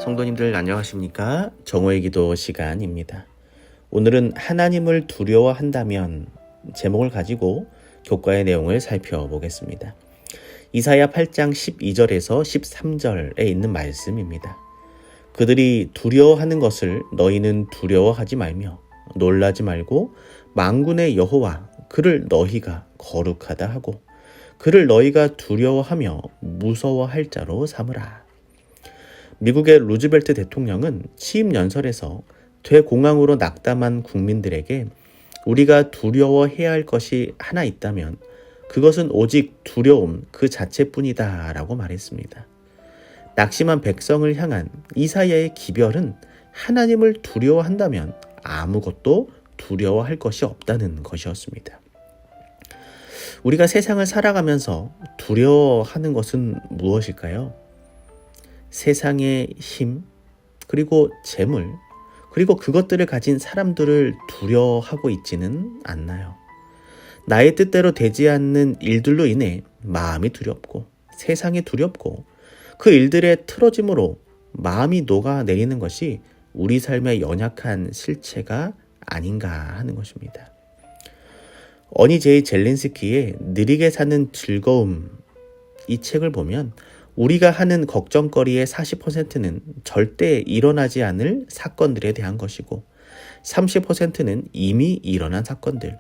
성도님들 안녕하십니까? 정오의 기도 시간입니다. 오늘은 하나님을 두려워한다면 제목을 가지고 교과의 내용을 살펴보겠습니다. 이사야 8장 12절에서 13절에 있는 말씀입니다. 그들이 두려워하는 것을 너희는 두려워하지 말며 놀라지 말고 만군의 여호와 그를 너희가 거룩하다 하고 그를 너희가 두려워하며 무서워할 자로 삼으라. 미국의 루즈벨트 대통령은 취임 연설에서 퇴공황으로 낙담한 국민들에게 우리가 두려워해야 할 것이 하나 있다면 그것은 오직 두려움 그 자체뿐이다 라고 말했습니다. 낙심한 백성을 향한 이사야의 기별은 하나님을 두려워한다면 아무것도 두려워할 것이 없다는 것이었습니다. 우리가 세상을 살아가면서 두려워하는 것은 무엇일까요? 세상의 힘, 그리고 재물, 그리고 그것들을 가진 사람들을 두려워하고 있지는 않나요? 나의 뜻대로 되지 않는 일들로 인해 마음이 두렵고 세상이 두렵고 그 일들의 틀어짐으로 마음이 녹아내리는 것이 우리 삶의 연약한 실체가 아닌가 하는 것입니다. 어니 제이 젤린스키의 느리게 사는 즐거움 이 책을 보면 우리가 하는 걱정거리의 40%는 절대 일어나지 않을 사건들에 대한 것이고 30%는 이미 일어난 사건들,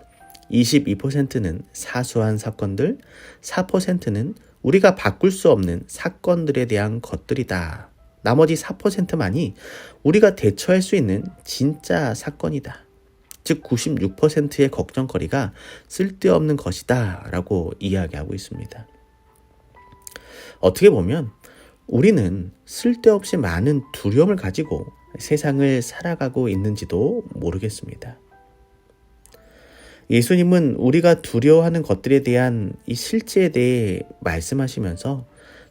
22%는 사소한 사건들, 4%는 우리가 바꿀 수 없는 사건들에 대한 것들이다. 나머지 4%만이 우리가 대처할 수 있는 진짜 사건이다. 즉 96%의 걱정거리가 쓸데없는 것이다 라고 이야기하고 있습니다. 어떻게 보면 우리는 쓸데없이 많은 두려움을 가지고 세상을 살아가고 있는지도 모르겠습니다. 예수님은 우리가 두려워하는 것들에 대한 이 실체에 대해 말씀하시면서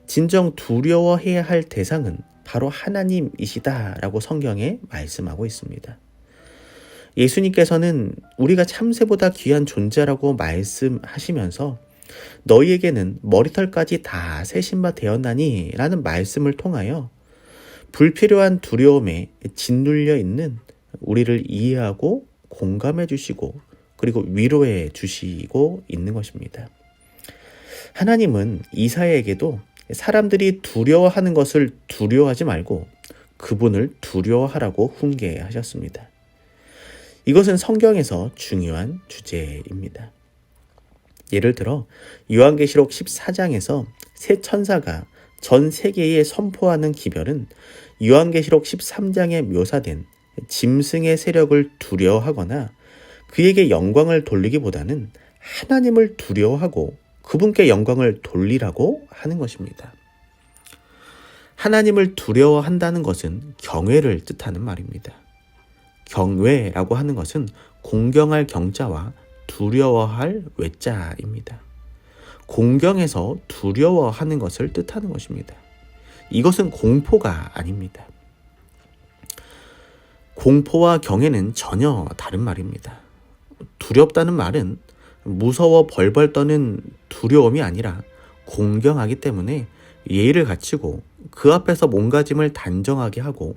진정 두려워해야 할 대상은 바로 하나님이시다라고 성경에 말씀하고 있습니다. 예수님께서는 우리가 참새보다 귀한 존재라고 말씀하시면서 너희에게는 머리털까지 다 새신바 되었나니 라는 말씀을 통하여 불필요한 두려움에 짓눌려 있는 우리를 이해하고 공감해 주시고 그리고 위로해 주시고 있는 것입니다. 하나님은 이사야에게도 사람들이 두려워하는 것을 두려워하지 말고 그분을 두려워하라고 훈계하셨습니다. 이것은 성경에서 중요한 주제입니다. 예를 들어 요한계시록 14장에서 새 천사가 전 세계에 선포하는 기별은 요한계시록 13장에 묘사된 짐승의 세력을 두려워하거나 그에게 영광을 돌리기보다는 하나님을 두려워하고 그분께 영광을 돌리라고 하는 것입니다. 하나님을 두려워한다는 것은 경외를 뜻하는 말입니다. 경외라고 하는 것은 공경할 경자와 두려워할 외자입니다. 공경에서 두려워하는 것을 뜻하는 것입니다. 이것은 공포가 아닙니다. 공포와 경외는 전혀 다른 말입니다. 두렵다는 말은 무서워 벌벌 떠는 두려움이 아니라 공경하기 때문에 예의를 갖추고 그 앞에서 몸가짐을 단정하게 하고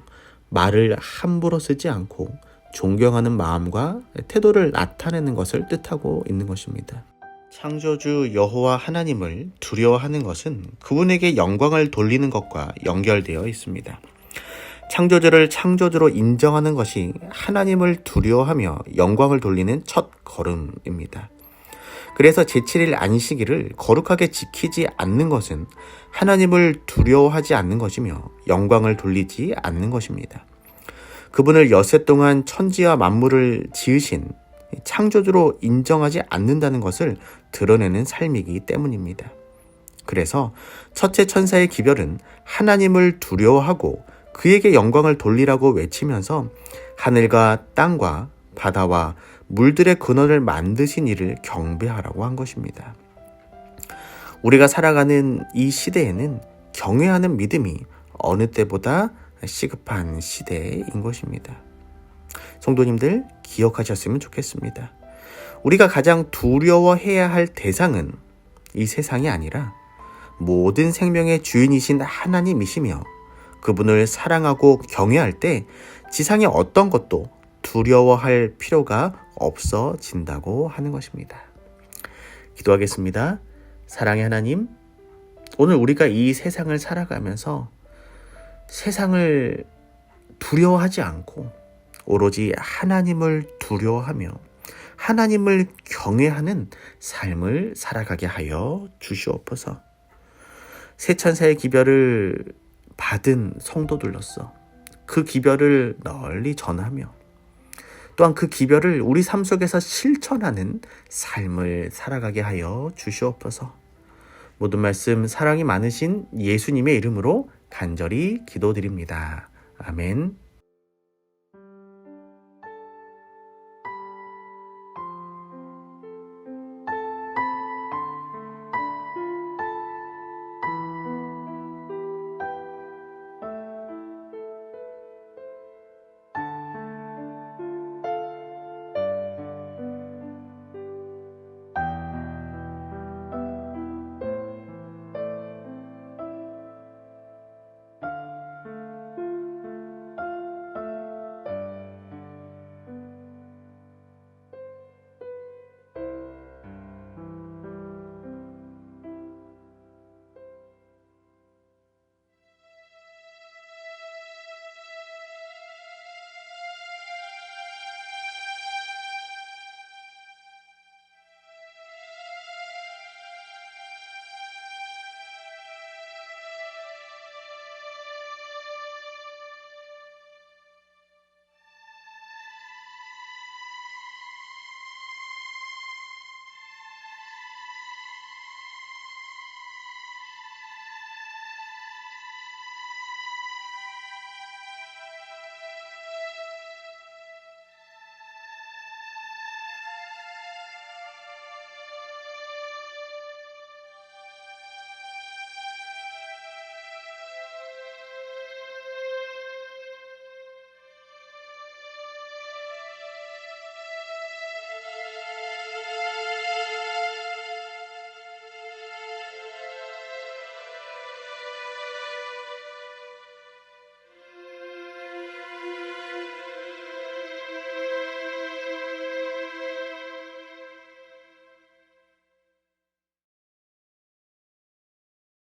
말을 함부로 쓰지 않고 존경하는 마음과 태도를 나타내는 것을 뜻하고 있는 것입니다. 창조주 여호와 하나님을 두려워하는 것은 그분에게 영광을 돌리는 것과 연결되어 있습니다. 창조주를 창조주로 인정하는 것이 하나님을 두려워하며 영광을 돌리는 첫 걸음입니다. 그래서 제7일 안식일을 거룩하게 지키지 않는 것은 하나님을 두려워하지 않는 것이며 영광을 돌리지 않는 것입니다. 그분을 여세 동안 천지와 만물을 지으신 창조주로 인정하지 않는다는 것을 드러내는 삶이기 때문입니다. 그래서 첫째 천사의 기별은 하나님을 두려워하고 그에게 영광을 돌리라고 외치면서 하늘과 땅과 바다와 물들의 근원을 만드신 이를 경배하라고 한 것입니다. 우리가 살아가는 이 시대에는 경외하는 믿음이 어느 때보다 시급한 시대인 것입니다. 성도님들 기억하셨으면 좋겠습니다. 우리가 가장 두려워해야 할 대상은 이 세상이 아니라 모든 생명의 주인이신 하나님이시며 그분을 사랑하고 경외할 때 지상의 어떤 것도 두려워할 필요가 없어진다고 하는 것입니다. 기도하겠습니다. 사랑의 하나님, 오늘 우리가 이 세상을 살아가면서 세상을 두려워하지 않고 오로지 하나님을 두려워하며 하나님을 경외하는 삶을 살아가게 하여 주시옵소서. 세 천사의 기별을 받은 성도들로서 그 기별을 널리 전하며 또한 그 기별을 우리 삶 속에서 실천하는 삶을 살아가게 하여 주시옵소서. 모든 말씀 사랑이 많으신 예수님의 이름으로 간절히 기도드립니다. 아멘.